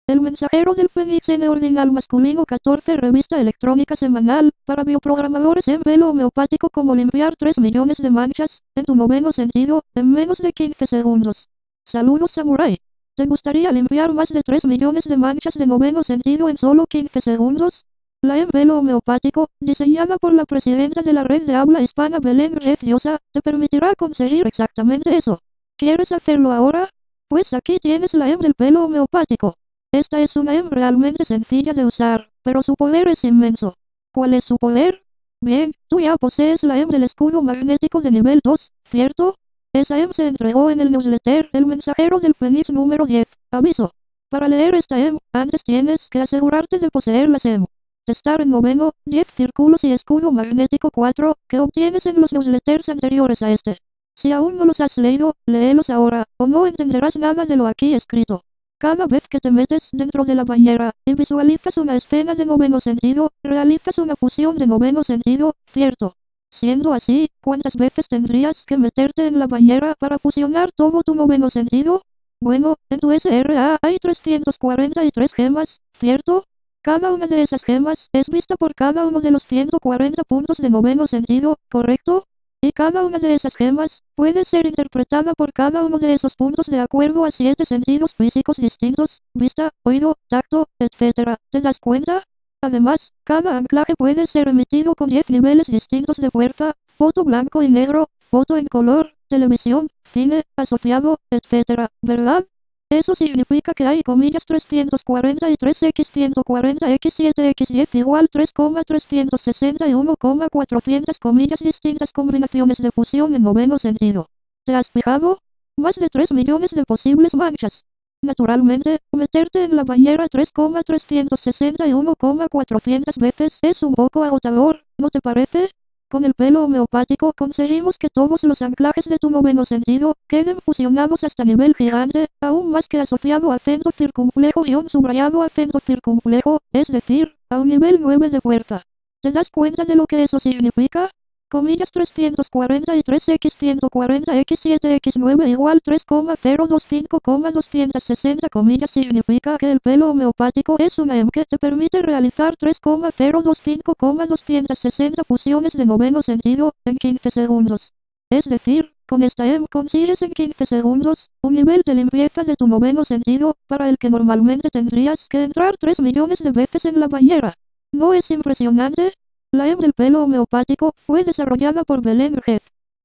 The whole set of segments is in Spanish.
El mensajero del Fénix N ordinal masculino 14 revista electrónica semanal, para bioprogramadores en pelo homeopático como limpiar 3 millones de manchas, en tu noveno sentido, en menos de 15 segundos. Saludos Samurai. ¿Te gustaría limpiar más de 3 millones de manchas de noveno sentido en solo 15 segundos? La en pelo homeopático, diseñada por la presidenta de la red de habla hispana Belén Red Llosa, te permitirá conseguir exactamente eso. ¿Quieres hacerlo ahora? Pues aquí tienes la em del pelo homeopático. Esta es una em realmente sencilla de usar, pero su poder es inmenso. ¿Cuál es su poder? Bien, tú ya posees la em del escudo magnético de nivel 2, ¿cierto? Esa em se entregó en el newsletter El Mensajero del Fénix número 10. Aviso. Para leer esta em, antes tienes que asegurarte de poseer las em. Testar en noveno, 10 círculos y escudo magnético 4, que obtienes en los newsletters anteriores a este. Si aún no los has leído, léelos ahora, o no entenderás nada de lo aquí escrito. Cada vez que te metes dentro de la bañera y visualizas una escena de noveno sentido, realizas una fusión de noveno sentido, ¿cierto? Siendo así, ¿cuántas veces tendrías que meterte en la bañera para fusionar todo tu noveno sentido? Bueno, en tu SRA hay 343 gemas, ¿cierto? Cada una de esas gemas es vista por cada uno de los 140 puntos de noveno sentido, ¿correcto? Y cada una de esas gemas puede ser interpretada por cada uno de esos puntos de acuerdo a 7 sentidos físicos distintos, vista, oído, tacto, etc. ¿Te das cuenta? Además, cada anclaje puede ser emitido con 10 niveles distintos de fuerza, foto blanco y negro, foto en color, televisión, cine, asociado, etc. ¿Verdad? Eso significa que hay comillas 343x140x7x10 igual 3,361,400 comillas distintas combinaciones de fusión en noveno sentido. ¿Te has fijado? Más de 3 millones de posibles manchas. Naturalmente, meterte en la bañera 3,361,400 veces es un poco agotador, ¿no te parece? Con el pelo homeopático conseguimos que todos los anclajes de tu noveno sentido queden fusionados hasta nivel gigante, aún más que asociado acento circunflejo y un subrayado acento circunflejo, es decir, a un nivel 9 de fuerza. ¿Te das cuenta de lo que eso significa? Comillas 343x140x7x9 igual 3,025,260 comillas significa que el pelo homeopático es una em que te permite realizar 3,025,260 fusiones de noveno sentido en 15 segundos. Es decir, con esta em consigues en 15 segundos un nivel de limpieza de tu noveno sentido para el que normalmente tendrías que entrar 3 millones de veces en la bañera. ¿No es impresionante? La em del pelo homeopático fue desarrollada por Belén Red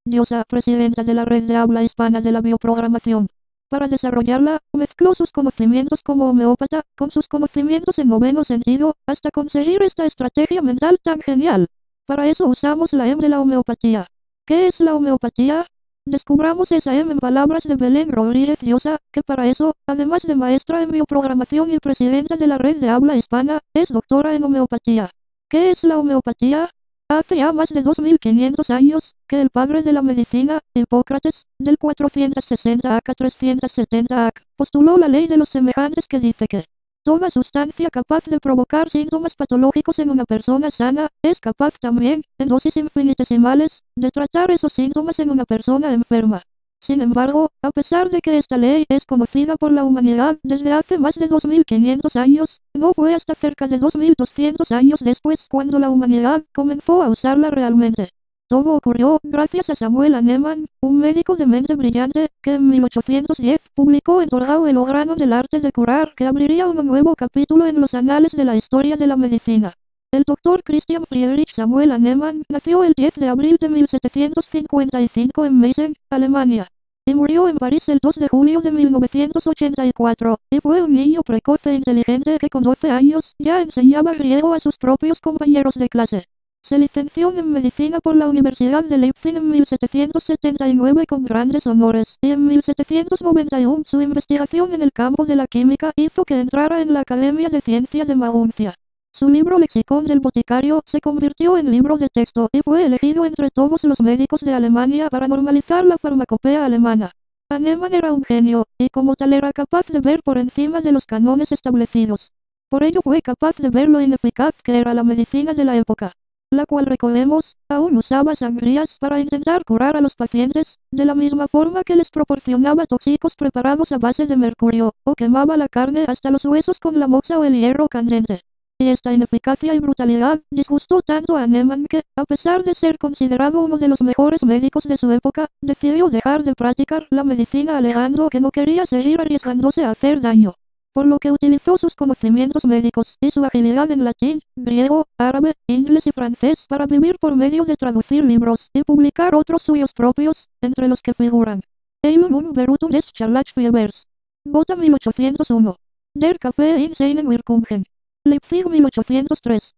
Llosa, presidenta de la red de habla hispana de la bioprogramación. Para desarrollarla, mezcló sus conocimientos como homeópata con sus conocimientos en noveno sentido, hasta conseguir esta estrategia mental tan genial. Para eso usamos la em de la homeopatía. ¿Qué es la homeopatía? Descubramos esa em en palabras de Belén Rodríguez Llosa, que para eso, además de maestra en bioprogramación y presidenta de la red de habla hispana, es doctora en homeopatía. ¿Qué es la homeopatía? Hace ya más de 2500 años, que el padre de la medicina, Hipócrates, del 460 a 370 AC, postuló la ley de los semejantes que dice que toda sustancia capaz de provocar síntomas patológicos en una persona sana, es capaz también, en dosis infinitesimales, de tratar esos síntomas en una persona enferma. Sin embargo, a pesar de que esta ley es conocida por la humanidad desde hace más de 2500 años, no fue hasta cerca de 2200 años después cuando la humanidad comenzó a usarla realmente. Todo ocurrió gracias a Samuel Hahnemann, un médico de mente brillante, que en 1810 publicó en Torgau el grano del arte de curar, que abriría un nuevo capítulo en los anales de la historia de la medicina. El doctor Christian Friedrich Samuel Hahnemann nació el 10 de abril de 1755 en Meissen, Alemania, y murió en París el 2 de julio de 1984, y fue un niño precoz e inteligente que con 12 años ya enseñaba griego a sus propios compañeros de clase. Se licenció en medicina por la Universidad de Leipzig en 1779 con grandes honores, y en 1791 su investigación en el campo de la química hizo que entrara en la Academia de Ciencia de Maguncia. Su libro Lexicón del Boticario se convirtió en libro de texto y fue elegido entre todos los médicos de Alemania para normalizar la farmacopea alemana. Hahnemann era un genio, y como tal era capaz de ver por encima de los cánones establecidos. Por ello fue capaz de ver lo ineficaz que era la medicina de la época. la cual recordemos, aún usaba sangrías para intentar curar a los pacientes, de la misma forma que les proporcionaba tóxicos preparados a base de mercurio, o quemaba la carne hasta los huesos con la moxa o el hierro candente. Y esta ineficacia y brutalidad disgustó tanto a Hahnemann que, a pesar de ser considerado uno de los mejores médicos de su época, decidió dejar de practicar la medicina alegando que no quería seguir arriesgándose a hacer daño. Por lo que utilizó sus conocimientos médicos y su habilidad en latín, griego, árabe, inglés y francés para vivir por medio de traducir libros y publicar otros suyos propios, entre los que figuran Eilung und Verutum des Scharlachfliebers, Gotha 1801, Der Kaffee in seinen Wirkungen, Leipzig 1803.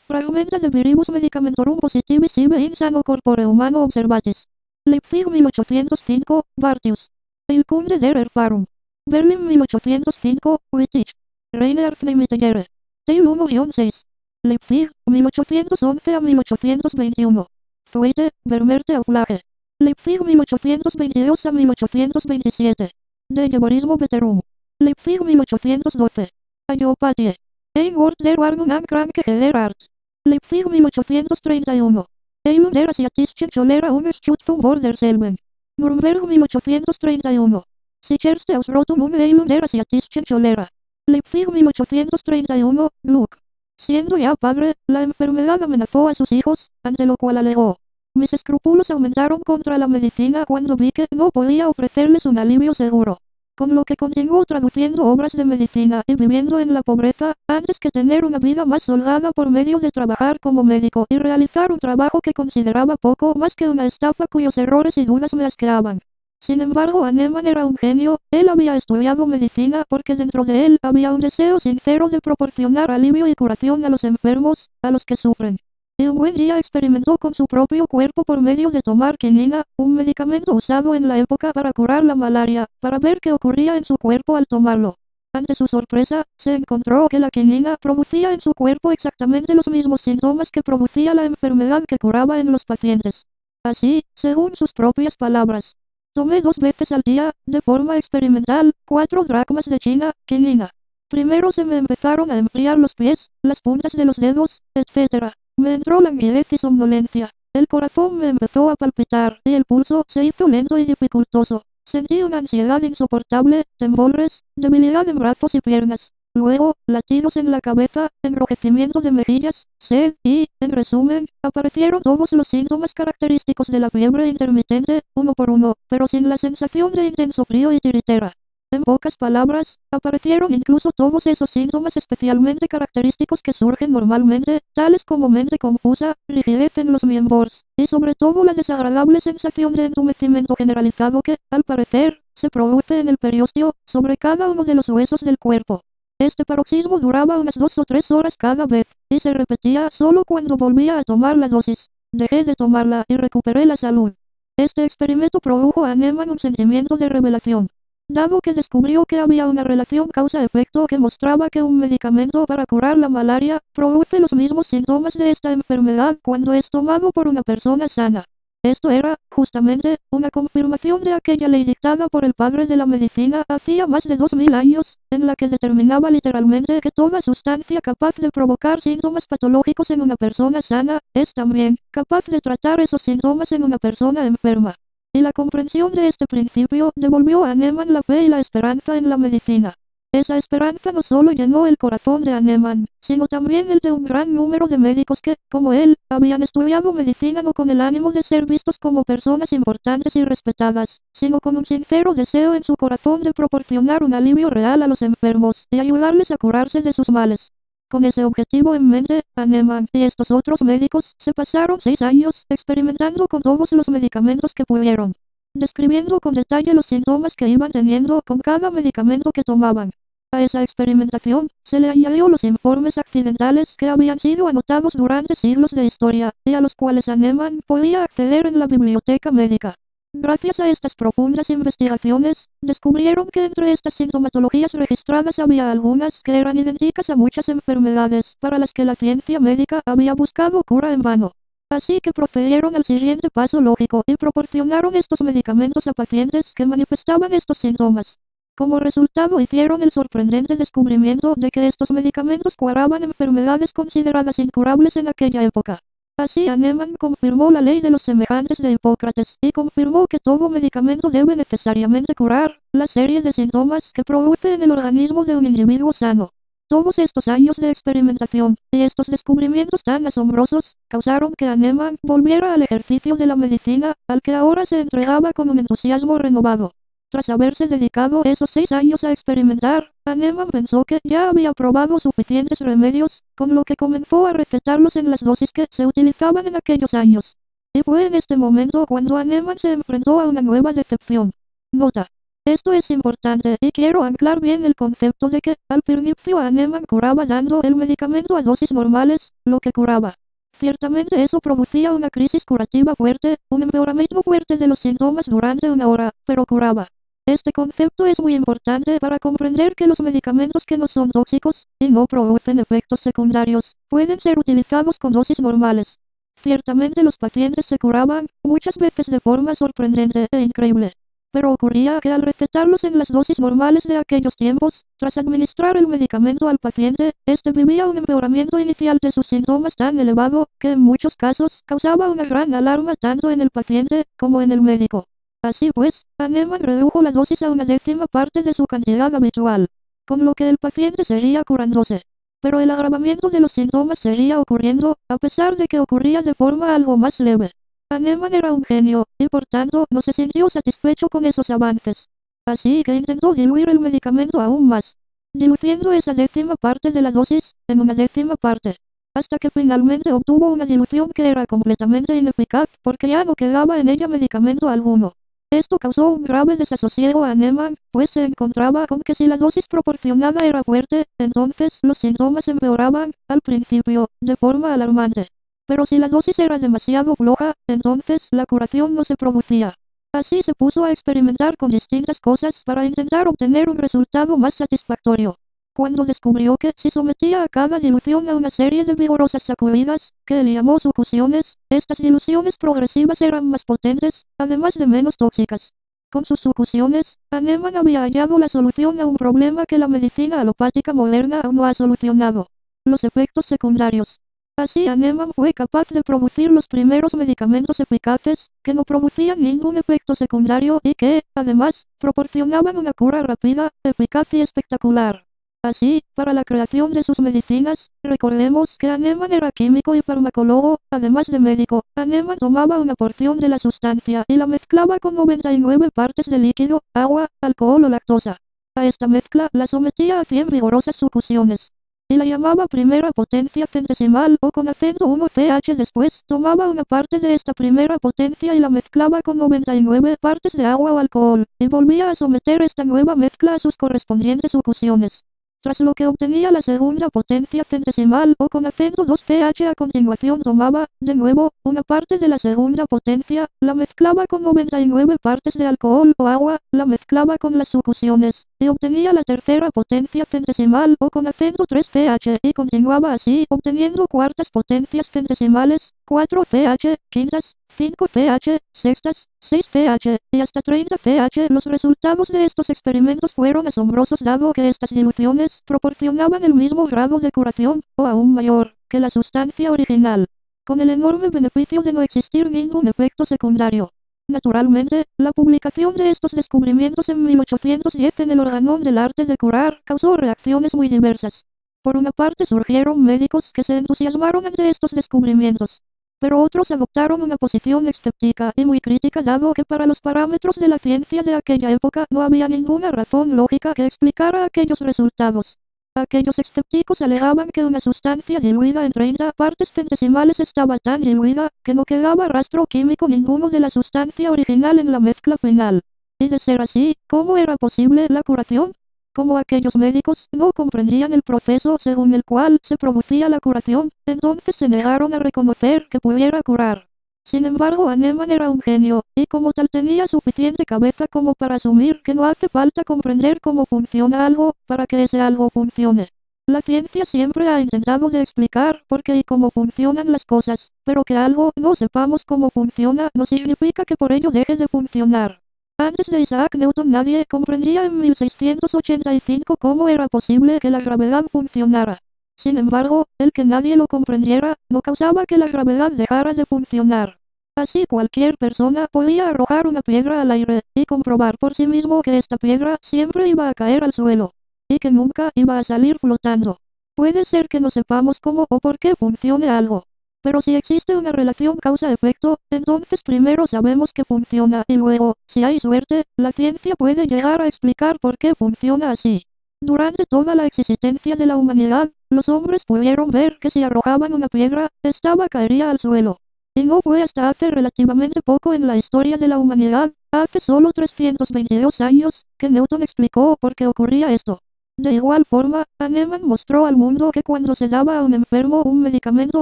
Fragmenta de Viribus Medicamentorum Positivis sive in sano corpore humano observatis. Leipzig 1805, Bartius. Il Kunde der Erfahrung. Berlin 1805, Wittich. Reine Arzneimittelehre. Teil 1-6. Leipzig, 1811 a 1821. Zweite, Vermehrte Auflage. Leipzig 1822 a 1827. De Geberismo Veterum. Leipzig 1812. Allopathie. Ein Wort der Warnung an Kranke der Arzt. Leipzig 1831. Eilung der Asiatischen Cholera und Schutzung vor derselben. Nürnberg 1831. Sicherste Ausrottung und Eilung der Asiatischen Cholera. Leipzig 1831, Gluck. Siendo ya padre, la enfermedad amenazó a sus hijos, ante lo cual alegó: mis escrúpulos aumentaron contra la medicina cuando vi que no podía ofrecerles un alivio seguro. Con lo que continuó traduciendo obras de medicina y viviendo en la pobreza, antes que tener una vida más holgada por medio de trabajar como médico y realizar un trabajo que consideraba poco más que una estafa cuyos errores y dudas me asqueaban. Sin embargo, Hahnemann era un genio. Él había estudiado medicina porque dentro de él había un deseo sincero de proporcionar alivio y curación a los enfermos, a los que sufren. Y un buen día experimentó con su propio cuerpo por medio de tomar quinina, un medicamento usado en la época para curar la malaria, para ver qué ocurría en su cuerpo al tomarlo. Ante su sorpresa, se encontró que la quinina producía en su cuerpo exactamente los mismos síntomas que producía la enfermedad que curaba en los pacientes. Así, según sus propias palabras: tomé 2 veces al día, de forma experimental, 4 dracmas de China, quinina. Primero se me empezaron a enfriar los pies, las puntas de los dedos, etc. Me entró languidez y somnolencia. El corazón me empezó a palpitar y el pulso se hizo lento y dificultoso. Sentí una ansiedad insoportable, temblores, debilidad en brazos y piernas. Luego, latidos en la cabeza, enrojecimiento de mejillas, sed y, en resumen, aparecieron todos los síntomas característicos de la fiebre intermitente, uno por uno, pero sin la sensación de intenso frío y tiritera. En pocas palabras, aparecieron incluso todos esos síntomas especialmente característicos que surgen normalmente, tales como mente confusa, rigidez en los miembros, y sobre todo la desagradable sensación de entumecimiento generalizado que, al parecer, se produce en el periósteo, sobre cada uno de los huesos del cuerpo. Este paroxismo duraba unas 2 o 3 horas cada vez, y se repetía solo cuando volvía a tomar la dosis. Dejé de tomarla y recuperé la salud. Este experimento produjo a Hahnemann un sentimiento de revelación, dado que descubrió que había una relación causa-efecto que mostraba que un medicamento para curar la malaria produce los mismos síntomas de esta enfermedad cuando es tomado por una persona sana. Esto era, justamente, una confirmación de aquella ley dictada por el padre de la medicina hacía más de 2000 años, en la que determinaba literalmente que toda sustancia capaz de provocar síntomas patológicos en una persona sana, es también capaz de tratar esos síntomas en una persona enferma. Y la comprensión de este principio devolvió a Hahnemann la fe y la esperanza en la medicina. Esa esperanza no solo llenó el corazón de Hahnemann, sino también el de un gran número de médicos que, como él, habían estudiado medicina no con el ánimo de ser vistos como personas importantes y respetadas, sino con un sincero deseo en su corazón de proporcionar un alivio real a los enfermos y ayudarles a curarse de sus males. Con ese objetivo en mente, Hahnemann y estos otros médicos se pasaron 6 años experimentando con todos los medicamentos que pudieron, describiendo con detalle los síntomas que iban teniendo con cada medicamento que tomaban. A esa experimentación, se le añadió los informes accidentales que habían sido anotados durante siglos de historia, y a los cuales Hahnemann podía acceder en la biblioteca médica. Gracias a estas profundas investigaciones, descubrieron que entre estas sintomatologías registradas había algunas que eran idénticas a muchas enfermedades para las que la ciencia médica había buscado cura en vano. Así que procedieron al siguiente paso lógico y proporcionaron estos medicamentos a pacientes que manifestaban estos síntomas. Como resultado hicieron el sorprendente descubrimiento de que estos medicamentos curaban enfermedades consideradas incurables en aquella época. Así Hahnemann confirmó la ley de los semejantes de Hipócrates, y confirmó que todo medicamento debe necesariamente curar la serie de síntomas que produce en el organismo de un individuo sano. Todos estos años de experimentación, y estos descubrimientos tan asombrosos, causaron que Hahnemann volviera al ejercicio de la medicina, al que ahora se entregaba con un entusiasmo renovado. Tras haberse dedicado esos 6 años a experimentar, Hahnemann pensó que ya había probado suficientes remedios, con lo que comenzó a recetarlos en las dosis que se utilizaban en aquellos años. Y fue en este momento cuando Hahnemann se enfrentó a una nueva decepción. Nota. Esto es importante y quiero anclar bien el concepto de que, al principio Hahnemann curaba dando el medicamento a dosis normales, lo que curaba. Ciertamente eso producía una crisis curativa fuerte, un empeoramiento fuerte de los síntomas durante una hora, pero curaba. Este concepto es muy importante para comprender que los medicamentos que no son tóxicos, y no producen efectos secundarios, pueden ser utilizados con dosis normales. Ciertamente los pacientes se curaban, muchas veces de forma sorprendente e increíble. Pero ocurría que al recetarlos en las dosis normales de aquellos tiempos, tras administrar el medicamento al paciente, este vivía un empeoramiento inicial de sus síntomas tan elevado, que en muchos casos causaba una gran alarma tanto en el paciente, como en el médico. Así pues, Hahnemann redujo la dosis a una décima parte de su cantidad habitual, con lo que el paciente seguía curándose. Pero el agravamiento de los síntomas seguía ocurriendo, a pesar de que ocurría de forma algo más leve. Hahnemann era un genio, y por tanto no se sintió satisfecho con esos avances. Así que intentó diluir el medicamento aún más, diluyendo esa décima parte de la dosis, en una décima parte, hasta que finalmente obtuvo una dilución que era completamente ineficaz, porque ya no quedaba en ella medicamento alguno. Esto causó un grave desasosiego a Hahnemann, pues se encontraba con que si la dosis proporcionada era fuerte, entonces los síntomas empeoraban, al principio, de forma alarmante. Pero si la dosis era demasiado floja, entonces la curación no se producía. Así se puso a experimentar con distintas cosas para intentar obtener un resultado más satisfactorio. Cuando descubrió que si sometía a cada dilución a una serie de vigorosas sacudidas, que él llamó sucusiones, estas diluciones progresivas eran más potentes, además de menos tóxicas. Con sus sucusiones, Hahnemann había hallado la solución a un problema que la medicina alopática moderna aún no ha solucionado: los efectos secundarios. Así Hahnemann fue capaz de producir los primeros medicamentos eficaces, que no producían ningún efecto secundario y que, además, proporcionaban una cura rápida, eficaz y espectacular. Así, para la creación de sus medicinas, recordemos que Hahnemann era químico y farmacólogo, además de médico. Hahnemann tomaba una porción de la sustancia y la mezclaba con 99 partes de líquido, agua, alcohol o lactosa. A esta mezcla la sometía a 100 vigorosas sucusiones y la llamaba primera potencia centesimal o con acento 1 pH. Después tomaba una parte de esta primera potencia y la mezclaba con 99 partes de agua o alcohol, y volvía a someter esta nueva mezcla a sus correspondientes sucusiones. Tras lo que obtenía la segunda potencia centesimal o con acento 2 pH, a continuación tomaba, de nuevo, una parte de la segunda potencia, la mezclaba con 99 partes de alcohol o agua, la mezclaba con las sucusiones, y obtenía la tercera potencia centesimal o con acento 3 pH, y continuaba así, obteniendo cuartas potencias centesimales, 4 pH, quintas, 5 pH, sextas, 6 pH, y hasta 30 pH. Los resultados de estos experimentos fueron asombrosos, dado que estas diluciones proporcionaban el mismo grado de curación, o aún mayor, que la sustancia original, con el enorme beneficio de no existir ningún efecto secundario. Naturalmente, la publicación de estos descubrimientos en 1810 en el Organon del Arte de Curar causó reacciones muy diversas. Por una parte surgieron médicos que se entusiasmaron ante estos descubrimientos, pero otros adoptaron una posición escéptica y muy crítica, dado que para los parámetros de la ciencia de aquella época no había ninguna razón lógica que explicara aquellos resultados. Aquellos escépticos alegaban que una sustancia diluida en 30 partes centesimales estaba tan diluida que no quedaba rastro químico ninguno de la sustancia original en la mezcla final. Y de ser así, ¿cómo era posible la curación? Como aquellos médicos no comprendían el proceso según el cual se producía la curación, entonces se negaron a reconocer que pudiera curar. Sin embargo, Hahnemann era un genio, y como tal tenía suficiente cabeza como para asumir que no hace falta comprender cómo funciona algo, para que ese algo funcione. La ciencia siempre ha intentado de explicar por qué y cómo funcionan las cosas, pero que algo no sepamos cómo funciona no significa que por ello deje de funcionar. Antes de Isaac Newton nadie comprendía en 1685 cómo era posible que la gravedad funcionara. Sin embargo, el que nadie lo comprendiera, no causaba que la gravedad dejara de funcionar. Así cualquier persona podía arrojar una piedra al aire, y comprobar por sí mismo que esta piedra siempre iba a caer al suelo, y que nunca iba a salir flotando. Puede ser que no sepamos cómo o por qué funcione algo. Pero si existe una relación causa-efecto, entonces primero sabemos que funciona y luego, si hay suerte, la ciencia puede llegar a explicar por qué funciona así. Durante toda la existencia de la humanidad, los hombres pudieron ver que si arrojaban una piedra, esta caería al suelo. Y no fue hasta hace relativamente poco en la historia de la humanidad, hace solo 322 años, que Newton explicó por qué ocurría esto. De igual forma, Hahnemann mostró al mundo que cuando se daba a un enfermo un medicamento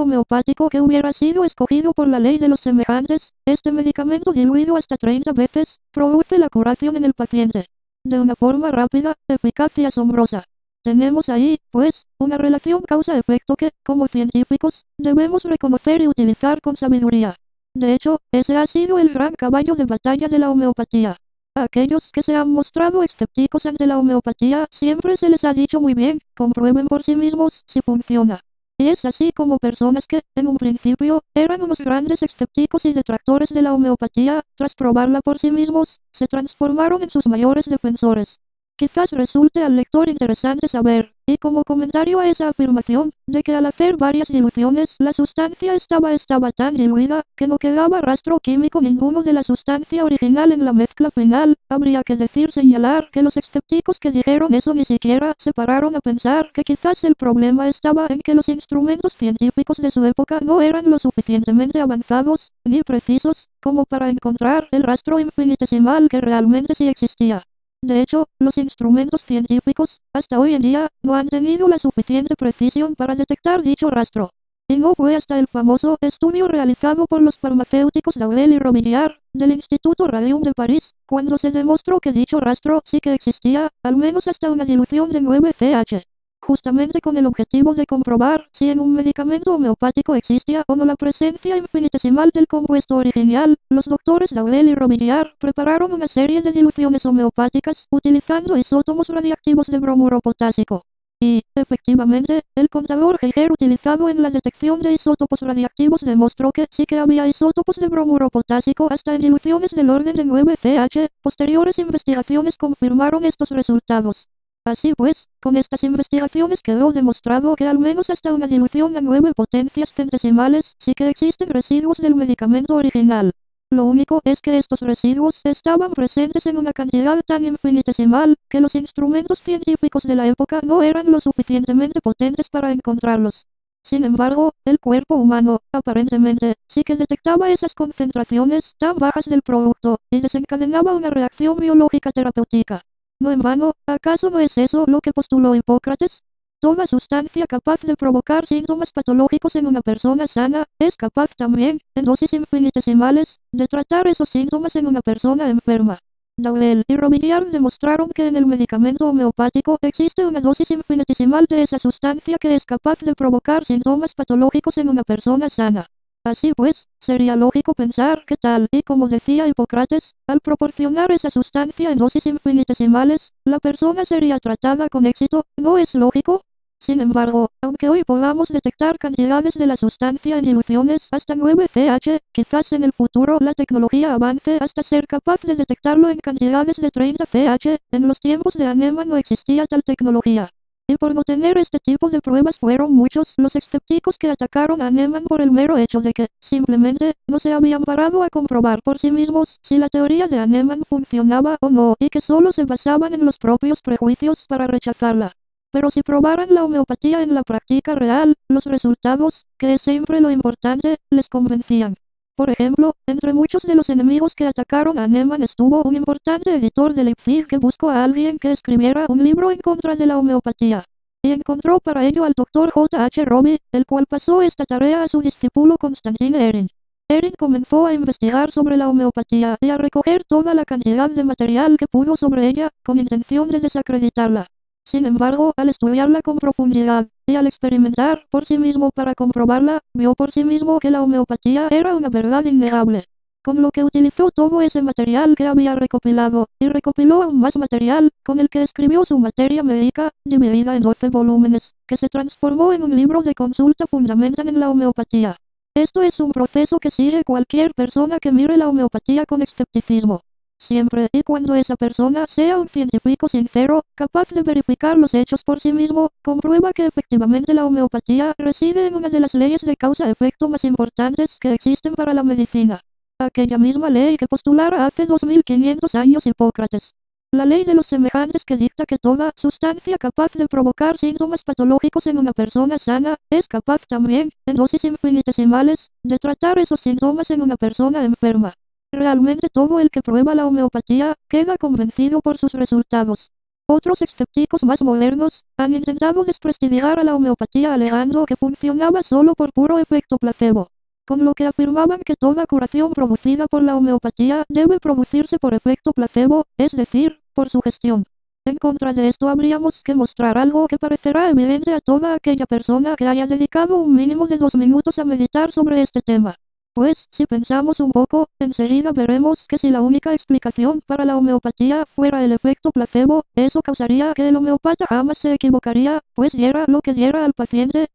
homeopático que hubiera sido escogido por la ley de los semejantes, este medicamento diluido hasta 30 veces, produce la curación en el paciente. De una forma rápida, eficaz y asombrosa. Tenemos ahí, pues, una relación causa-efecto que, como científicos, debemos reconocer y utilizar con sabiduría. De hecho, ese ha sido el gran caballo de batalla de la homeopatía. A aquellos que se han mostrado escépticos ante la homeopatía siempre se les ha dicho muy bien, comprueben por sí mismos si funciona. Y es así como personas que, en un principio, eran unos grandes escépticos y detractores de la homeopatía, tras probarla por sí mismos, se transformaron en sus mayores defensores. Quizás resulte al lector interesante saber, y como comentario a esa afirmación, de que al hacer varias diluciones la sustancia estaba tan diluida, que no quedaba rastro químico ninguno de la sustancia original en la mezcla final, habría que señalar que los escépticos que dijeron eso ni siquiera se pararon a pensar que quizás el problema estaba en que los instrumentos científicos de su época no eran lo suficientemente avanzados, ni precisos, como para encontrar el rastro infinitesimal que realmente sí existía. De hecho, los instrumentos científicos, hasta hoy en día, no han tenido la suficiente precisión para detectar dicho rastro. Y no fue hasta el famoso estudio realizado por los farmacéuticos Laurel y Romillard, del Instituto Radium de París, cuando se demostró que dicho rastro sí que existía, al menos hasta una dilución de 9 CH. Justamente con el objetivo de comprobar si en un medicamento homeopático existía o no la presencia infinitesimal del compuesto original, los doctores Laurel y Romillard prepararon una serie de diluciones homeopáticas utilizando isótopos radiactivos de bromuro potásico. Y, efectivamente, el contador Geiger utilizado en la detección de isótopos radiactivos demostró que sí que había isótopos de bromuro potásico hasta en diluciones del orden de 9 CH. Posteriores investigaciones confirmaron estos resultados. Así pues, con estas investigaciones quedó demostrado que al menos hasta una dilución a 9 potencias centesimales sí que existen residuos del medicamento original. Lo único es que estos residuos estaban presentes en una cantidad tan infinitesimal, que los instrumentos científicos de la época no eran lo suficientemente potentes para encontrarlos. Sin embargo, el cuerpo humano, aparentemente, sí que detectaba esas concentraciones tan bajas del producto, y desencadenaba una reacción biológica terapéutica. No en vano, ¿acaso no es eso lo que postuló Hipócrates? Toda sustancia capaz de provocar síntomas patológicos en una persona sana, es capaz también, en dosis infinitesimales, de tratar esos síntomas en una persona enferma. Laurel y Romillard demostraron que en el medicamento homeopático existe una dosis infinitesimal de esa sustancia que es capaz de provocar síntomas patológicos en una persona sana. Así pues, sería lógico pensar que tal y como decía Hipócrates, al proporcionar esa sustancia en dosis infinitesimales, la persona sería tratada con éxito, ¿no es lógico? Sin embargo, aunque hoy podamos detectar cantidades de la sustancia en diluciones hasta 9 CH, quizás en el futuro la tecnología avance hasta ser capaz de detectarlo en cantidades de 30 CH, en los tiempos de Hahnemann no existía tal tecnología. Y por no tener este tipo de pruebas fueron muchos los escépticos que atacaron a Hahnemann por el mero hecho de que, simplemente, no se habían parado a comprobar por sí mismos si la teoría de Hahnemann funcionaba o no, y que solo se basaban en los propios prejuicios para rechazarla. Pero si probaran la homeopatía en la práctica real, los resultados, que es siempre lo importante, les convencían. Por ejemplo, entre muchos de los enemigos que atacaron a Hahnemann estuvo un importante editor de Leipzig que buscó a alguien que escribiera un libro en contra de la homeopatía. Y encontró para ello al Dr. J. H. Roby, el cual pasó esta tarea a su discípulo Constantin Ehring. Ehring comenzó a investigar sobre la homeopatía y a recoger toda la cantidad de material que pudo sobre ella, con intención de desacreditarla. Sin embargo, al estudiarla con profundidad, y al experimentar por sí mismo para comprobarla, vio por sí mismo que la homeopatía era una verdad innegable. con lo que utilizó todo ese material que había recopilado, y recopiló aún más material, con el que escribió su materia médica, dividida en 12 volúmenes, que se transformó en un libro de consulta fundamental en la homeopatía. Esto es un proceso que sigue cualquier persona que mire la homeopatía con escepticismo. Siempre y cuando esa persona sea un científico sincero, capaz de verificar los hechos por sí mismo, comprueba que efectivamente la homeopatía reside en una de las leyes de causa-efecto más importantes que existen para la medicina. Aquella misma ley que postulara hace 2500 años Hipócrates. La ley de los semejantes que dicta que toda sustancia capaz de provocar síntomas patológicos en una persona sana, es capaz también, en dosis infinitesimales, de tratar esos síntomas en una persona enferma. Realmente todo el que prueba la homeopatía, queda convencido por sus resultados. Otros escépticos más modernos, han intentado desprestigiar a la homeopatía alegando que funcionaba solo por puro efecto placebo. Con lo que afirmaban que toda curación producida por la homeopatía debe producirse por efecto placebo, es decir, por sugestión. En contra de esto habríamos que mostrar algo que parecerá evidente a toda aquella persona que haya dedicado un mínimo de 2 minutos a meditar sobre este tema. Pues, si pensamos un poco, enseguida veremos que si la única explicación para la homeopatía fuera el efecto placebo, eso causaría que el homeópata jamás se equivocaría, pues diera lo que diera al paciente,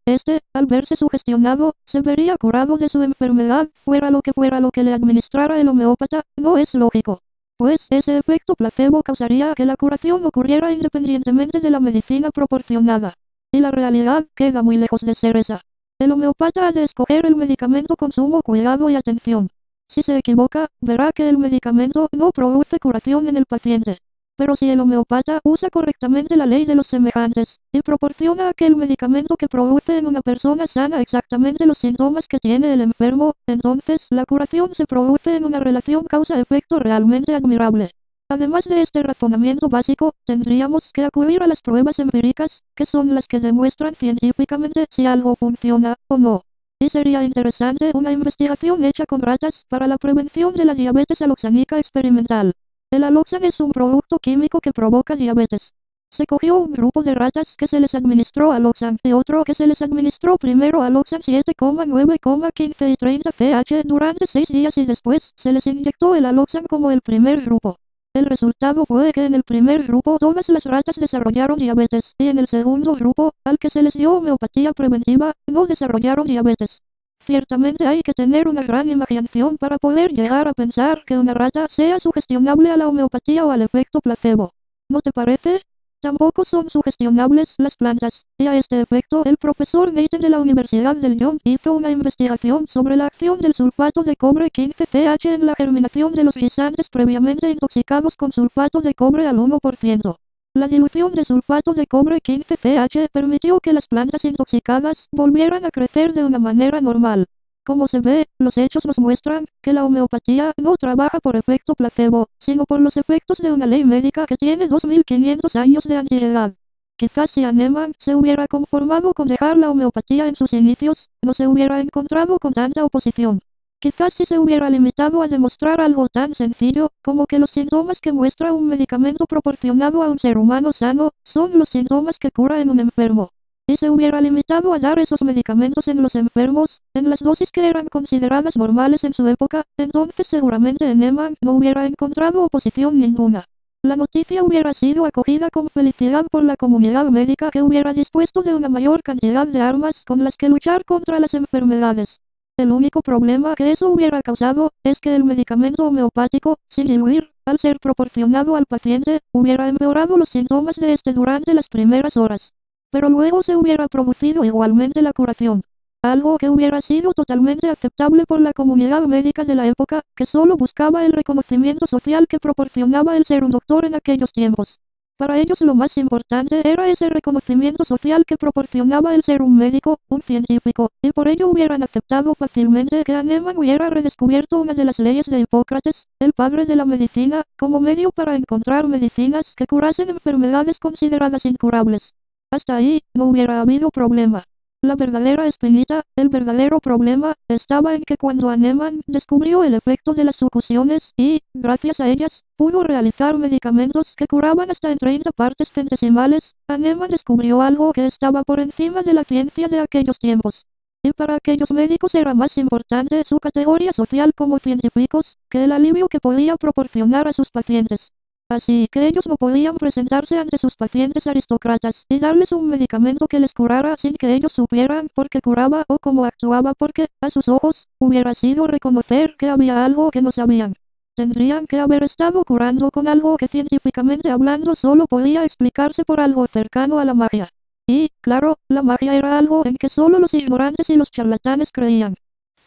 al verse sugestionado, se vería curado de su enfermedad, fuera lo que le administrara el homeópata, no es lógico. Pues ese efecto placebo causaría que la curación ocurriera independientemente de la medicina proporcionada. Y la realidad queda muy lejos de ser esa. El homeópata ha de escoger el medicamento con sumo cuidado y atención. Si se equivoca, verá que el medicamento no produce curación en el paciente. Pero si el homeópata usa correctamente la ley de los semejantes, y proporciona aquel medicamento que produce en una persona sana exactamente los síntomas que tiene el enfermo, entonces la curación se produce en una relación causa-efecto realmente admirable. Además de este razonamiento básico, tendríamos que acudir a las pruebas empíricas, que son las que demuestran científicamente si algo funciona o no. Y sería interesante una investigación hecha con ratas para la prevención de la diabetes aloxánica experimental. El aloxan es un producto químico que provoca diabetes. Se cogió un grupo de ratas que se les administró aloxan y otro que se les administró primero aloxan 7,9, 15 y 30 pH durante 6 días y después se les inyectó el aloxan como el primer grupo. El resultado fue que en el primer grupo todas las ratas desarrollaron diabetes, y en el segundo grupo, al que se les dio homeopatía preventiva, no desarrollaron diabetes. Ciertamente hay que tener una gran imaginación para poder llegar a pensar que una rata sea sugestionable a la homeopatía o al efecto placebo. ¿No te parece? Tampoco son sugestionables las plantas, y a este efecto el profesor Nathan de la Universidad del John hizo una investigación sobre la acción del sulfato de cobre 15CH en la germinación de los guisantes previamente intoxicados con sulfato de cobre al 1%. La dilución de sulfato de cobre 15CH permitió que las plantas intoxicadas volvieran a crecer de una manera normal. Como se ve, los hechos nos muestran que la homeopatía no trabaja por efecto placebo, sino por los efectos de una ley médica que tiene 2500 años de antigüedad. Quizás si Hahnemann se hubiera conformado con dejar la homeopatía en sus inicios, no se hubiera encontrado con tanta oposición. Quizás si se hubiera limitado a demostrar algo tan sencillo, como que los síntomas que muestra un medicamento proporcionado a un ser humano sano, son los síntomas que cura en un enfermo. Si se hubiera limitado a dar esos medicamentos en los enfermos, en las dosis que eran consideradas normales en su época, entonces seguramente Hahnemann no hubiera encontrado oposición ninguna. La noticia hubiera sido acogida con felicidad por la comunidad médica que hubiera dispuesto de una mayor cantidad de armas con las que luchar contra las enfermedades. El único problema que eso hubiera causado, es que el medicamento homeopático, sin diluir, al ser proporcionado al paciente, hubiera empeorado los síntomas de este durante las primeras horas. Pero luego se hubiera producido igualmente la curación. Algo que hubiera sido totalmente aceptable por la comunidad médica de la época, que solo buscaba el reconocimiento social que proporcionaba el ser un doctor en aquellos tiempos. Para ellos lo más importante era ese reconocimiento social que proporcionaba el ser un médico, un científico, y por ello hubieran aceptado fácilmente que Hahnemann hubiera redescubierto una de las leyes de Hipócrates, el padre de la medicina, como medio para encontrar medicinas que curasen enfermedades consideradas incurables. Hasta ahí, no hubiera habido problema. La verdadera espinita, el verdadero problema, estaba en que cuando Hahnemann descubrió el efecto de las sucusiones y, gracias a ellas, pudo realizar medicamentos que curaban hasta en 30 partes centesimales, Hahnemann descubrió algo que estaba por encima de la ciencia de aquellos tiempos. Y para aquellos médicos era más importante su categoría social como científicos, que el alivio que podía proporcionar a sus pacientes. Así que ellos no podían presentarse ante sus pacientes aristócratas y darles un medicamento que les curara sin que ellos supieran por qué curaba o cómo actuaba porque, a sus ojos, hubiera sido reconocer que había algo que no sabían. Tendrían que haber estado curando con algo que científicamente hablando solo podía explicarse por algo cercano a la magia. Y, claro, la magia era algo en que solo los ignorantes y los charlatanes creían.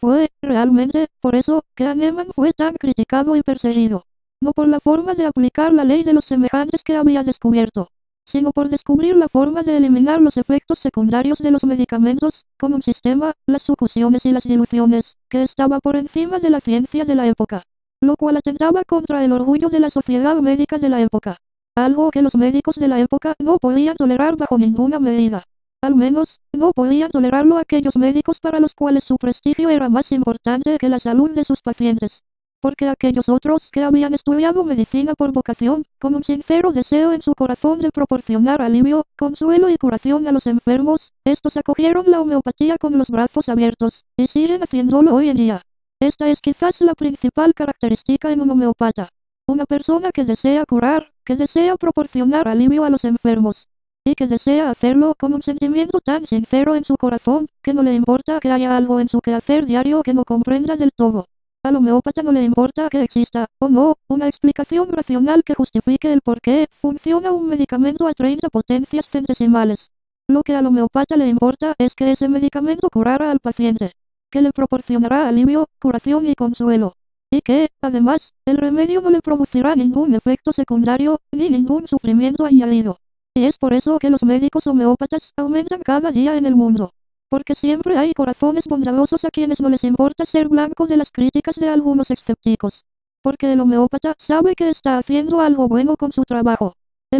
Fue, realmente, por eso, que Hahnemann fue tan criticado y perseguido. No por la forma de aplicar la ley de los semejantes que había descubierto, sino por descubrir la forma de eliminar los efectos secundarios de los medicamentos, con un sistema, las sucusiones y las diluciones, que estaba por encima de la ciencia de la época. Lo cual atentaba contra el orgullo de la sociedad médica de la época. Algo que los médicos de la época no podían tolerar bajo ninguna medida. Al menos, no podían tolerarlo aquellos médicos para los cuales su prestigio era más importante que la salud de sus pacientes. Porque aquellos otros que habían estudiado medicina por vocación, con un sincero deseo en su corazón de proporcionar alivio, consuelo y curación a los enfermos, estos acogieron la homeopatía con los brazos abiertos, y siguen haciéndolo hoy en día. Esta es quizás la principal característica en un homeópata. Una persona que desea curar, que desea proporcionar alivio a los enfermos, y que desea hacerlo con un sentimiento tan sincero en su corazón, que no le importa que haya algo en su quehacer diario que no comprenda del todo. Al homeópata no le importa que exista, o no, una explicación racional que justifique el por qué funciona un medicamento a 30 potencias centesimales. Lo que al homeópata le importa es que ese medicamento curara al paciente, que le proporcionará alivio, curación y consuelo. Y que, además, el remedio no le producirá ningún efecto secundario, ni ningún sufrimiento añadido. Y es por eso que los médicos homeópatas aumentan cada día en el mundo. Porque siempre hay corazones bondadosos a quienes no les importa ser blanco de las críticas de algunos escépticos. Porque el homeópata sabe que está haciendo algo bueno con su trabajo.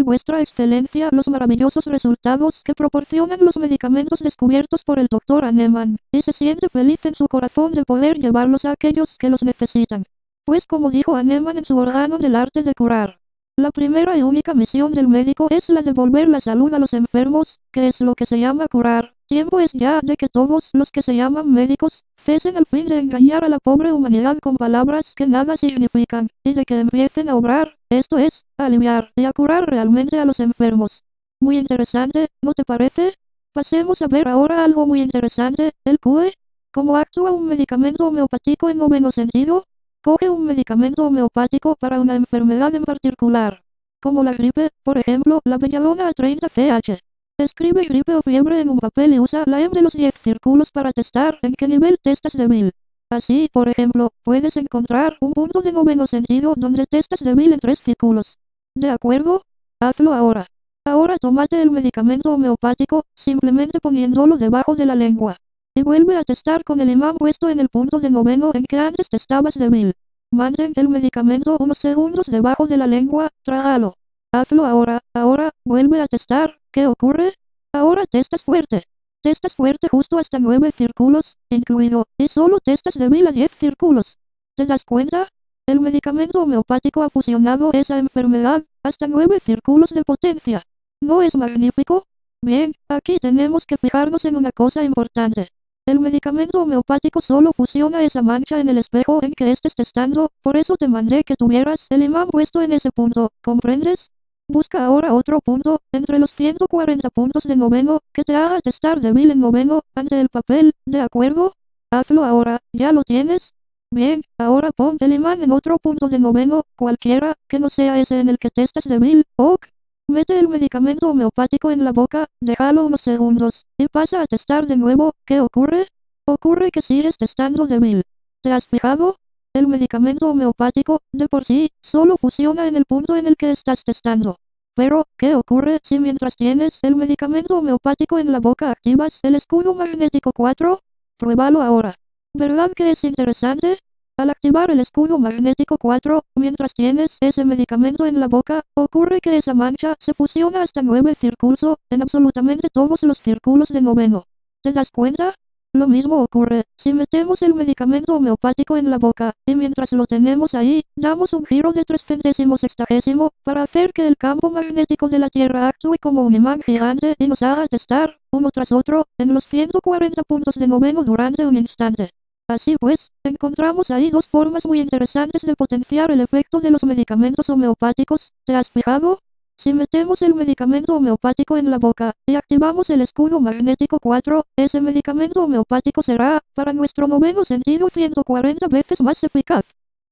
Vuestra excelencia, los maravillosos resultados que proporcionan los medicamentos descubiertos por el doctor Hahnemann, y se siente feliz en su corazón de poder llevarlos a aquellos que los necesitan. Pues como dijo Hahnemann en su órgano del arte de curar, la primera y única misión del médico es la de devolver la salud a los enfermos, que es lo que se llama curar. Tiempo es ya de que todos los que se llaman médicos, cesen al fin de engañar a la pobre humanidad con palabras que nada significan, y de que empiecen a obrar, esto es, a aliviar y a curar realmente a los enfermos. Muy interesante, ¿no te parece? Pasemos a ver ahora algo muy interesante, el QE. ¿Cómo actúa un medicamento homeopático en noveno sentido? Coge un medicamento homeopático para una enfermedad en particular, como la gripe, por ejemplo, la belladona a 30 pH. Escribe gripe o fiebre en un papel y usa la M de los 10 círculos para testar en qué nivel testas débil. Así, por ejemplo, puedes encontrar un punto de noveno sentido donde testas débil en 3 círculos. ¿De acuerdo? Hazlo ahora. Ahora tómate el medicamento homeopático, simplemente poniéndolo debajo de la lengua. Y vuelve a testar con el imán puesto en el punto de noveno en que antes testabas débil. Mantén el medicamento unos segundos debajo de la lengua, trágalo. Hazlo ahora, vuelve a testar, ¿qué ocurre? Ahora testas fuerte. Testas fuerte justo hasta 9 círculos, incluido, y solo testas débil a 10 círculos. ¿Te das cuenta? El medicamento homeopático ha fusionado esa enfermedad, hasta 9 círculos de potencia. ¿No es magnífico? Bien, aquí tenemos que fijarnos en una cosa importante. El medicamento homeopático solo fusiona esa mancha en el espejo en que estés testando, por eso te mandé que tuvieras el imán puesto en ese punto, ¿comprendes? Busca ahora otro punto, entre los 140 puntos de noveno, que te haga testar débil en noveno, ante el papel, ¿de acuerdo? Hazlo ahora, ¿ya lo tienes? Bien, ahora pon el imán en otro punto de noveno, cualquiera, que no sea ese en el que testas débil, ok. Mete el medicamento homeopático en la boca, déjalo unos segundos, y pasa a testar de nuevo. ¿Qué ocurre? Ocurre que sigues testando débil. ¿Te has fijado? El medicamento homeopático, de por sí, solo fusiona en el punto en el que estás testando. Pero, ¿qué ocurre si mientras tienes el medicamento homeopático en la boca activas el escudo magnético 4? Pruébalo ahora. ¿Verdad que es interesante? Al activar el escudo magnético 4, mientras tienes ese medicamento en la boca, ocurre que esa mancha se fusiona hasta 9 círculos, en absolutamente todos los círculos de noveno. ¿Te das cuenta? Lo mismo ocurre si metemos el medicamento homeopático en la boca, y mientras lo tenemos ahí, damos un giro de 3/60 para hacer que el campo magnético de la Tierra actúe como un imán gigante y nos haga testar, uno tras otro, en los 140 puntos de noveno durante un instante. Así pues, encontramos ahí dos formas muy interesantes de potenciar el efecto de los medicamentos homeopáticos. ¿Te has fijado? Si metemos el medicamento homeopático en la boca y activamos el escudo magnético 4, ese medicamento homeopático será, para nuestro noveno sentido, 140 veces más eficaz.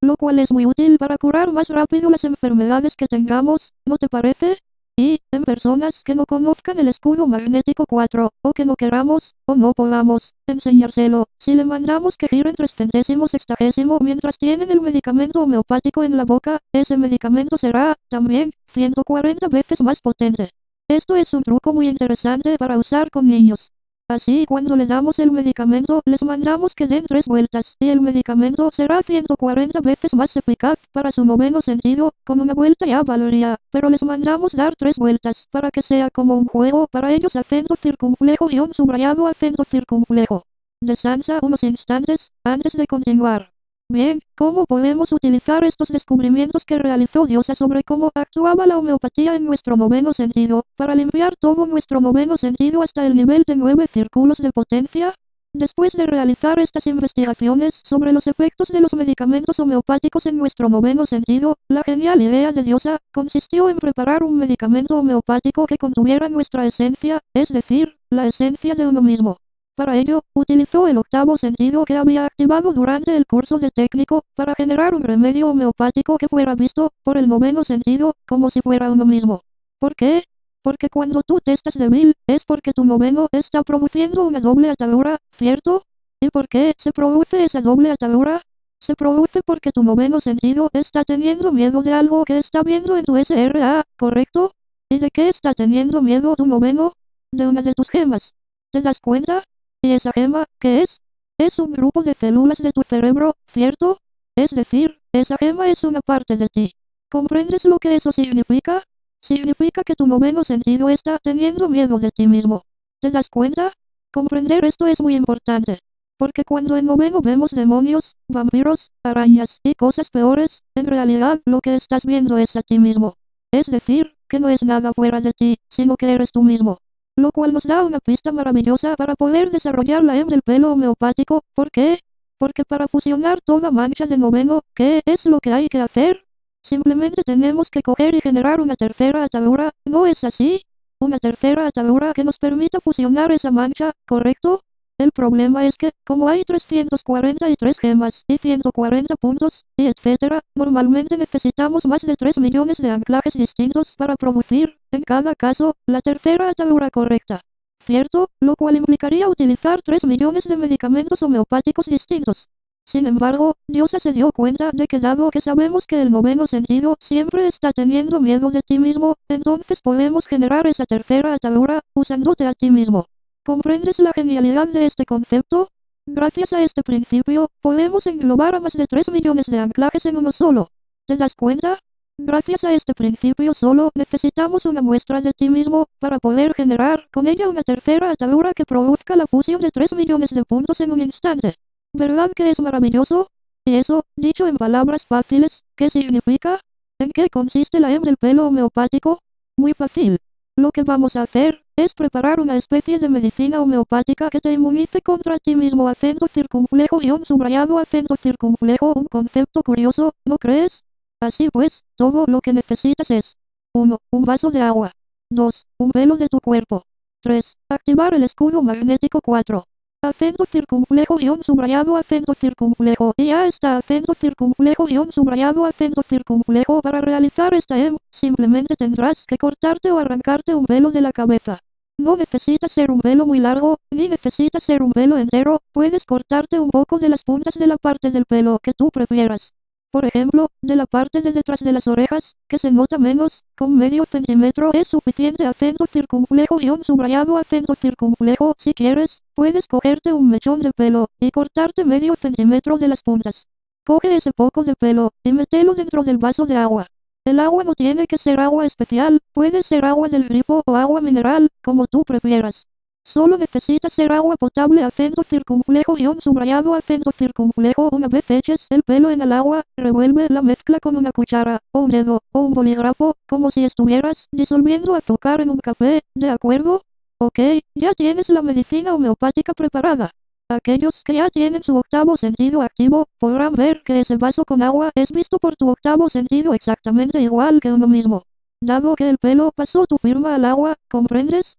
Lo cual es muy útil para curar más rápido las enfermedades que tengamos, ¿no te parece? Y, en personas que no conozcan el escudo magnético 4, o que no queramos, o no podamos, enseñárselo, si le mandamos que giren 3/60 mientras tienen el medicamento homeopático en la boca, ese medicamento será, también, 140 veces más potente. Esto es un truco muy interesante para usar con niños. Así, cuando le damos el medicamento, les mandamos que den 3 vueltas, y el medicamento será 140 veces más eficaz para su noveno sentido. Con una vuelta ya valería, pero les mandamos dar 3 vueltas, para que sea como un juego para ellos. Acento circunflejo _ subrayado acento circunflejo. Descansa unos instantes, antes de continuar. Bien, ¿cómo podemos utilizar estos descubrimientos que realizó Diosa sobre cómo actuaba la homeopatía en nuestro noveno sentido, para limpiar todo nuestro noveno sentido hasta el nivel de 9 círculos de potencia? Después de realizar estas investigaciones sobre los efectos de los medicamentos homeopáticos en nuestro noveno sentido, la genial idea de Diosa consistió en preparar un medicamento homeopático que contuviera nuestra esencia, es decir, la esencia de uno mismo. Para ello, utilizó el octavo sentido que había activado durante el curso de técnico, para generar un remedio homeopático que fuera visto, por el noveno sentido, como si fuera uno mismo. ¿Por qué? Porque cuando tú te estás débil, es porque tu noveno está produciendo una doble atadura, ¿cierto? ¿Y por qué se produce esa doble atadura? Se produce porque tu noveno sentido está teniendo miedo de algo que está viendo en tu SRA, ¿correcto? ¿Y de qué está teniendo miedo tu noveno? De una de tus gemas. ¿Te das cuenta? ¿Y esa gema, qué es? Es un grupo de células de tu cerebro, ¿cierto? Es decir, esa gema es una parte de ti. ¿Comprendes lo que eso significa? Significa que tu noveno sentido está teniendo miedo de ti mismo. ¿Te das cuenta? Comprender esto es muy importante. Porque cuando en noveno vemos demonios, vampiros, arañas y cosas peores, en realidad lo que estás viendo es a ti mismo. Es decir, que no es nada fuera de ti, sino que eres tú mismo. Lo cual nos da una pista maravillosa para poder desarrollar la del pelo homeopático. ¿Por qué? Porque para fusionar toda mancha de noveno, ¿qué es lo que hay que hacer? Simplemente tenemos que coger y generar una tercera atadura, ¿no es así? Una tercera atadura que nos permita fusionar esa mancha, ¿correcto? El problema es que, como hay 343 gemas y 140 puntos, y etcétera, normalmente necesitamos más de 3 millones de anclajes distintos para producir, en cada caso, la tercera atadura correcta. ¿Cierto? Lo cual implicaría utilizar 3 millones de medicamentos homeopáticos distintos. Sin embargo, Diosa se dio cuenta de que dado que sabemos que el noveno sentido siempre está teniendo miedo de ti mismo, entonces podemos generar esa tercera atadura, usándote a ti mismo. ¿Comprendes la genialidad de este concepto? Gracias a este principio, podemos englobar a más de 3 millones de anclajes en uno solo. ¿Te das cuenta? Gracias a este principio solo necesitamos una muestra de ti mismo, para poder generar con ella una tercera atadura que produzca la fusión de 3 millones de puntos en un instante. ¿Verdad que es maravilloso? Y eso, dicho en palabras fáciles, ¿qué significa? ¿En qué consiste la del pelo homeopático? Muy fácil. Lo que vamos a hacer, es preparar una especie de medicina homeopática que te inmunice contra ti mismo. Acento circunflejo _ subrayado acento circunflejo. Un concepto curioso, ¿no crees? Así pues, todo lo que necesitas es 1. Un vaso de agua. 2. Un velo de tu cuerpo. 3. Activar el escudo magnético 4. Acento circunflejo _ subrayado acento circunflejo. Y ya está acento circunflejo _ subrayado acento circunflejo. Para realizar esta simplemente tendrás que cortarte o arrancarte un velo de la cabeza. No necesitas ser un velo muy largo, ni necesitas ser un velo entero, puedes cortarte un poco de las puntas de la parte del pelo que tú prefieras. Por ejemplo, de la parte de detrás de las orejas, que se nota menos, con medio centímetro es suficiente. Acento circunflejo _ subrayado acento circunflejo. Si quieres, puedes cogerte un mechón de pelo, y cortarte medio centímetro de las puntas. Coge ese poco de pelo, y mételo dentro del vaso de agua. El agua no tiene que ser agua especial, puede ser agua del grifo o agua mineral, como tú prefieras. Solo necesitas ser agua potable acento circunflejo guión subrayado acento circunflejo. Una vez eches el pelo en el agua, revuelve la mezcla con una cuchara, o un dedo, o un bolígrafo, como si estuvieras disolviendo azúcar en un café, ¿de acuerdo? Ok, ya tienes la medicina homeopática preparada. Aquellos que ya tienen su octavo sentido activo, podrán ver que ese vaso con agua es visto por tu octavo sentido exactamente igual que uno mismo. Dado que el pelo pasó tu firma al agua, ¿comprendes?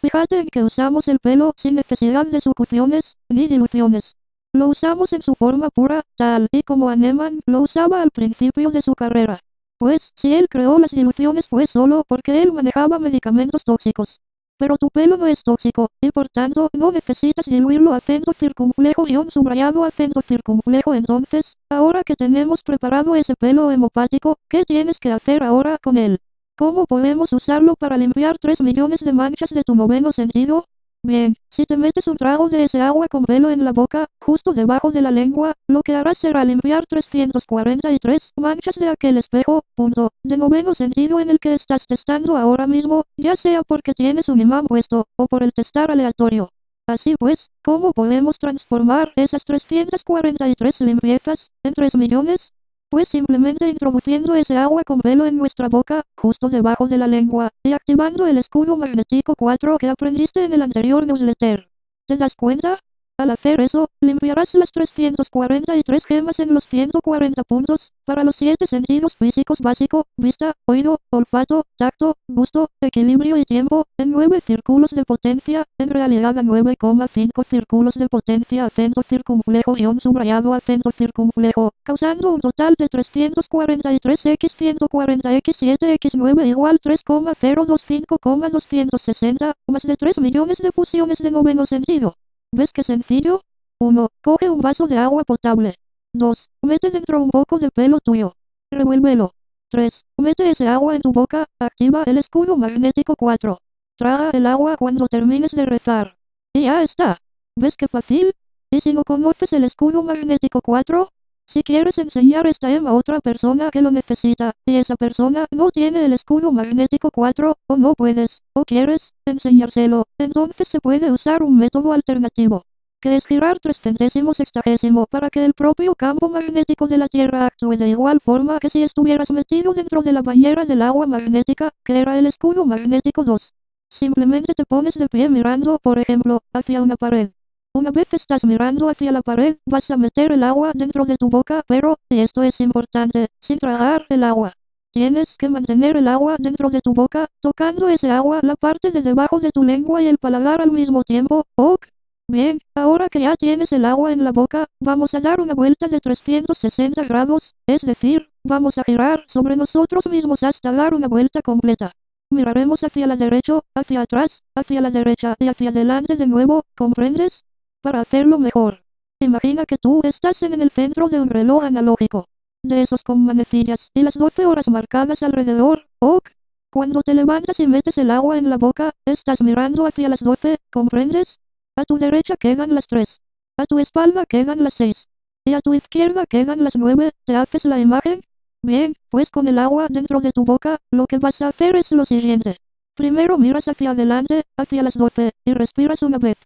Fíjate en que usamos el pelo sin necesidad de succiones, ni diluciones. Lo usamos en su forma pura, tal y como Hahnemann lo usaba al principio de su carrera. Pues, si él creó las diluciones fue solo porque él manejaba medicamentos tóxicos. Pero tu pelo no es tóxico, y por tanto, no necesitas diluirlo acento circunflejo guión subrayado acento circunflejo. Entonces, ahora que tenemos preparado ese pelo hemopático, ¿qué tienes que hacer ahora con él? ¿Cómo podemos usarlo para limpiar 3 millones de manchas de tu noveno sentido? Bien, si te metes un trago de ese agua con pelo en la boca, justo debajo de la lengua, lo que harás será limpiar 343 manchas de aquel espejo, punto, de noveno sentido en el que estás testando ahora mismo, ya sea porque tienes un imán puesto, o por el testar aleatorio. Así pues, ¿cómo podemos transformar esas 343 limpiezas en 3 millones? Pues simplemente introduciendo ese agua con pelo en nuestra boca, justo debajo de la lengua, y activando el escudo magnético 4 que aprendiste en el anterior newsletter. ¿Te das cuenta? Al hacer eso, limpiarás las 343 gemas en los 140 puntos, para los 7 sentidos físicos básico, vista, oído, olfato, tacto, gusto, equilibrio y tiempo, en 9 círculos de potencia, en realidad a 9,5 círculos de potencia acento circunflejo guión subrayado acento circunflejo, causando un total de 343x140x7x9 igual 3,025,260, más de 3 millones de fusiones de noveno sentido. ¿Ves qué sencillo? 1. Coge un vaso de agua potable. 2. Mete dentro un poco de pelo tuyo. Revuélvelo. 3. Mete ese agua en tu boca, activa el escudo magnético 4. Traga el agua cuando termines de rezar. Y ya está. ¿Ves qué fácil? ¿Y si no conoces el escudo magnético 4? Si quieres enseñar esta a otra persona que lo necesita, y esa persona no tiene el escudo magnético 4, o no puedes, o quieres, enseñárselo, entonces se puede usar un método alternativo, que es girar 3 centésimos sexagésimo para que el propio campo magnético de la Tierra actúe de igual forma que si estuvieras metido dentro de la bañera del agua magnética, que era el escudo magnético 2. Simplemente te pones de pie mirando, por ejemplo, hacia una pared. Una vez estás mirando hacia la pared, vas a meter el agua dentro de tu boca, pero, y esto es importante, sin tragar el agua. Tienes que mantener el agua dentro de tu boca, tocando ese agua la parte de debajo de tu lengua y el paladar al mismo tiempo, ¿ok? Bien, ahora que ya tienes el agua en la boca, vamos a dar una vuelta de 360 grados, es decir, vamos a girar sobre nosotros mismos hasta dar una vuelta completa. Miraremos hacia la derecha, hacia atrás, hacia la derecha y hacia adelante de nuevo, ¿comprendes? Para hacerlo mejor, imagina que tú estás en el centro de un reloj analógico, de esos con manecillas y las 12 horas marcadas alrededor, ¿ok? Cuando te levantas y metes el agua en la boca, estás mirando hacia las 12, ¿comprendes? A tu derecha quedan las 3. A tu espalda quedan las 6. Y a tu izquierda quedan las 9, ¿te haces la imagen? Bien, pues con el agua dentro de tu boca, lo que vas a hacer es lo siguiente. Primero miras hacia adelante, hacia las 12, y respiras una vez.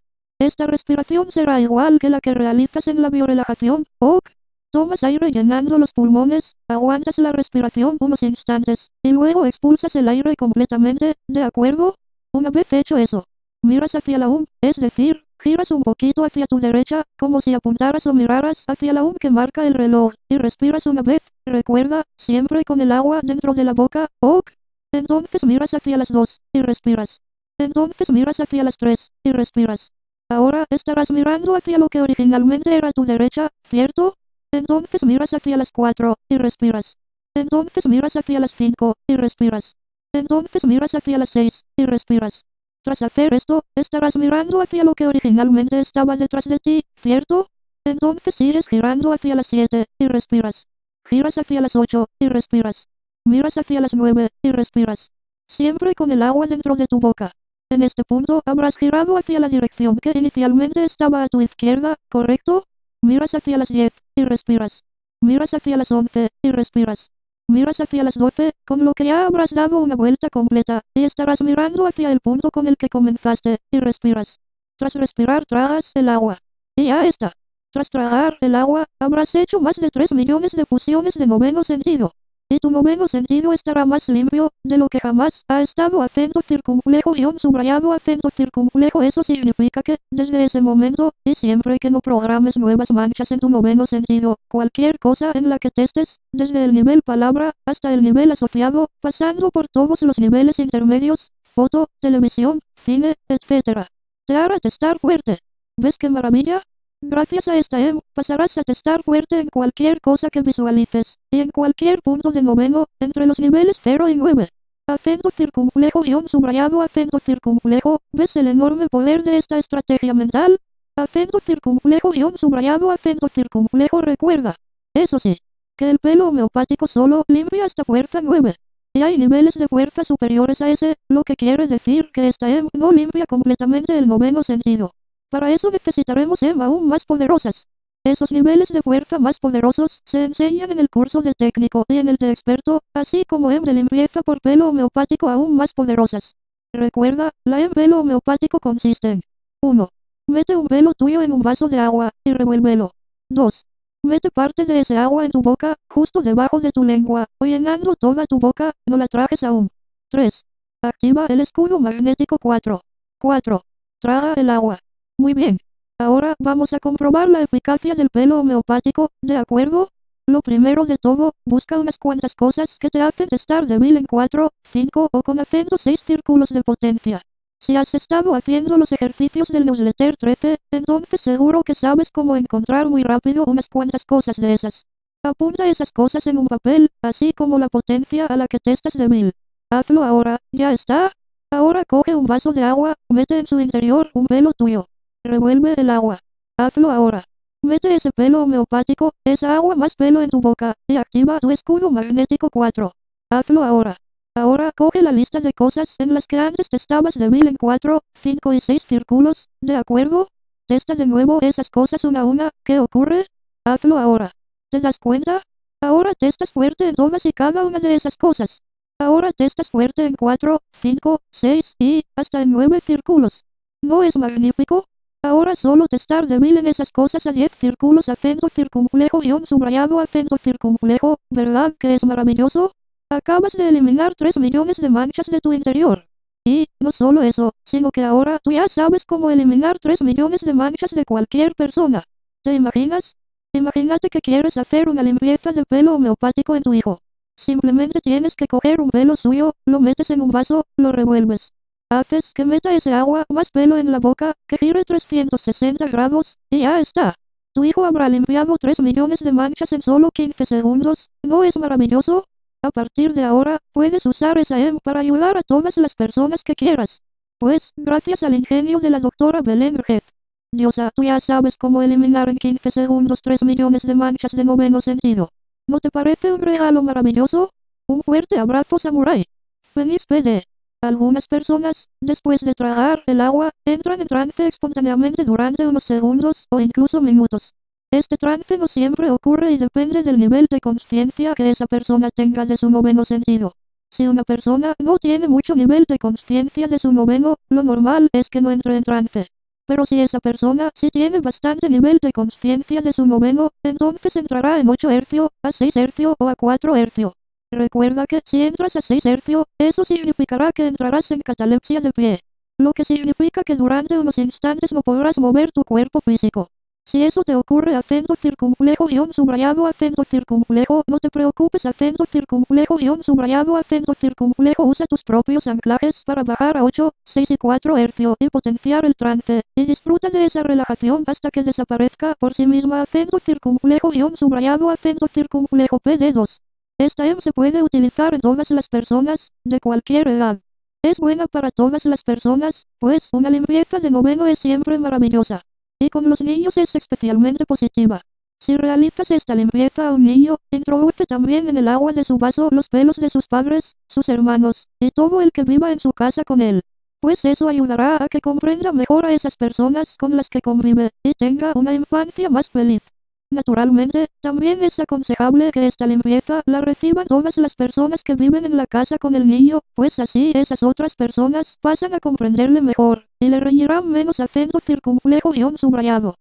Esta respiración será igual que la que realizas en la biorelajación, ¿ok? Tomas aire llenando los pulmones, aguantas la respiración unos instantes, y luego expulsas el aire completamente, ¿de acuerdo? Una vez hecho eso, miras hacia la es decir, giras un poquito hacia tu derecha, como si apuntaras o miraras hacia la que marca el reloj, y respiras una vez, recuerda, siempre con el agua dentro de la boca, ¿ok? Entonces miras hacia las 2, y respiras. Entonces miras hacia las 3, y respiras. Ahora estarás mirando hacia lo que originalmente era tu derecha, ¿cierto? Entonces miras hacia las 4, y respiras. Entonces miras hacia las 5, y respiras. Entonces miras hacia las 6, y respiras. Tras hacer esto, estarás mirando hacia lo que originalmente estaba detrás de ti, ¿cierto? Entonces sigues girando hacia las 7, y respiras. Giras hacia las 8, y respiras. Miras hacia las 9, y respiras. Siempre con el agua dentro de tu boca. En este punto habrás girado hacia la dirección que inicialmente estaba a tu izquierda, ¿correcto? Miras hacia las 10, y respiras. Miras hacia las 11, y respiras. Miras hacia las 12, con lo que ya habrás dado una vuelta completa, y estarás mirando hacia el punto con el que comenzaste, y respiras. Tras respirar tragas el agua. Y ya está. Tras tragar el agua, habrás hecho más de 3 millones de fusiones de noveno sentido. Y tu noveno sentido estará más limpio de lo que jamás ha estado. Acento circunflejo guión subrayado acento circunflejo. Eso significa que, desde ese momento, y siempre que no programes nuevas manchas en tu noveno sentido, cualquier cosa en la que testes, desde el nivel palabra, hasta el nivel asociado, pasando por todos los niveles intermedios, foto, televisión, cine, etc. Te hará testar fuerte. ¿Ves qué maravilla? Gracias a esta pasarás a testar fuerte en cualquier cosa que visualices, y en cualquier punto de noveno, entre los niveles 0 y 9. Acento circunflejo guión subrayado acento circunflejo. ¿Ves el enorme poder de esta estrategia mental? Acento circunflejo guión subrayado acento circunflejo. Recuerda, eso sí, que el pelo homeopático solo limpia hasta fuerza 9. Y hay niveles de fuerza superiores a ese, lo que quiere decir que esta no limpia completamente el noveno sentido. Para eso necesitaremos aún más poderosas. Esos niveles de fuerza más poderosos se enseñan en el curso de técnico y en el de experto, así como de limpieza por pelo homeopático aún más poderosas. Recuerda, la pelo homeopático consiste en 1. Mete un pelo tuyo en un vaso de agua, y revuélvelo. 2. Mete parte de ese agua en tu boca, justo debajo de tu lengua, o llenando toda tu boca, no la trajes aún. 3. Activa el escudo magnético 4. 4. Traga el agua. Muy bien. Ahora vamos a comprobar la eficacia del pelo homeopático, ¿de acuerdo? Lo primero de todo, busca unas cuantas cosas que te hacen estar débil en 4, 5 o con acento 6 círculos de potencia. Si has estado haciendo los ejercicios del newsletter 13, entonces seguro que sabes cómo encontrar muy rápido unas cuantas cosas de esas. Apunta esas cosas en un papel, así como la potencia a la que te estás débil. Hazlo ahora, ¿ya está? Ahora coge un vaso de agua, mete en su interior un pelo tuyo. Revuelve el agua. Hazlo ahora. Mete ese pelo homeopático, esa agua más pelo en tu boca, y activa tu escudo magnético 4. Hazlo ahora. Ahora coge la lista de cosas en las que antes te estabas débil en 4, 5 y 6 círculos, ¿de acuerdo? Testa de nuevo esas cosas una a una, ¿qué ocurre? Hazlo ahora. ¿Te das cuenta? Ahora te estás fuerte en todas y cada una de esas cosas. Ahora te estás fuerte en 4, 5, 6 y hasta en 9 círculos. ¿No es magnífico? Ahora solo te estar débil en esas cosas a 10 círculos acento circunflejo guión subrayado acento circunflejo, ¿verdad que es maravilloso? Acabas de eliminar 3 millones de manchas de tu interior. Y, no solo eso, sino que ahora tú ya sabes cómo eliminar 3 millones de manchas de cualquier persona. ¿Te imaginas? Imagínate que quieres hacer una limpieza de pelo homeopático en tu hijo. Simplemente tienes que coger un pelo suyo, lo metes en un vaso, lo revuelves. Haces que meta ese agua más pelo en la boca, que gire 360 grados, y ya está. Tu hijo habrá limpiado 3 millones de manchas en solo 15 segundos, ¿no es maravilloso? A partir de ahora, puedes usar esa para ayudar a todas las personas que quieras. Pues, gracias al ingenio de la doctora Belén Red. Diosa, tú ya sabes cómo eliminar en 15 segundos 3 millones de manchas de noveno sentido. ¿No te parece un regalo maravilloso? Un fuerte abrazo samurái. Feliz PD. Algunas personas, después de tragar el agua, entran en trance espontáneamente durante unos segundos o incluso minutos. Este trance no siempre ocurre y depende del nivel de consciencia que esa persona tenga de su noveno sentido. Si una persona no tiene mucho nivel de consciencia de su noveno, lo normal es que no entre en trance. Pero si esa persona sí tiene bastante nivel de consciencia de su noveno, entonces entrará en 8 hercio, a 6 hercio o a 4 hercio. Recuerda que si entras a 6 hercio, eso significará que entrarás en catalepsia de pie. Lo que significa que durante unos instantes no podrás mover tu cuerpo físico. Si eso te ocurre acento circunflejo guión subrayado acento circunflejo, no te preocupes acento circunflejo guión subrayado acento circunflejo usa tus propios anclajes para bajar a 8, 6 y 4 hercio y potenciar el trance, y disfruta de esa relajación hasta que desaparezca por sí misma acento circunflejo guión subrayado acento circunflejo PD2. Esta se puede utilizar en todas las personas, de cualquier edad. Es buena para todas las personas, pues una limpieza de noveno es siempre maravillosa. Y con los niños es especialmente positiva. Si realizas esta limpieza a un niño, introduce también en el agua de su vaso los pelos de sus padres, sus hermanos, y todo el que viva en su casa con él. Pues eso ayudará a que comprenda mejor a esas personas con las que convive, y tenga una infancia más feliz. Naturalmente, también es aconsejable que esta limpieza la reciban todas las personas que viven en la casa con el niño, pues así esas otras personas pasan a comprenderle mejor. y le reñirán menos acento circunflejo y un subrayado.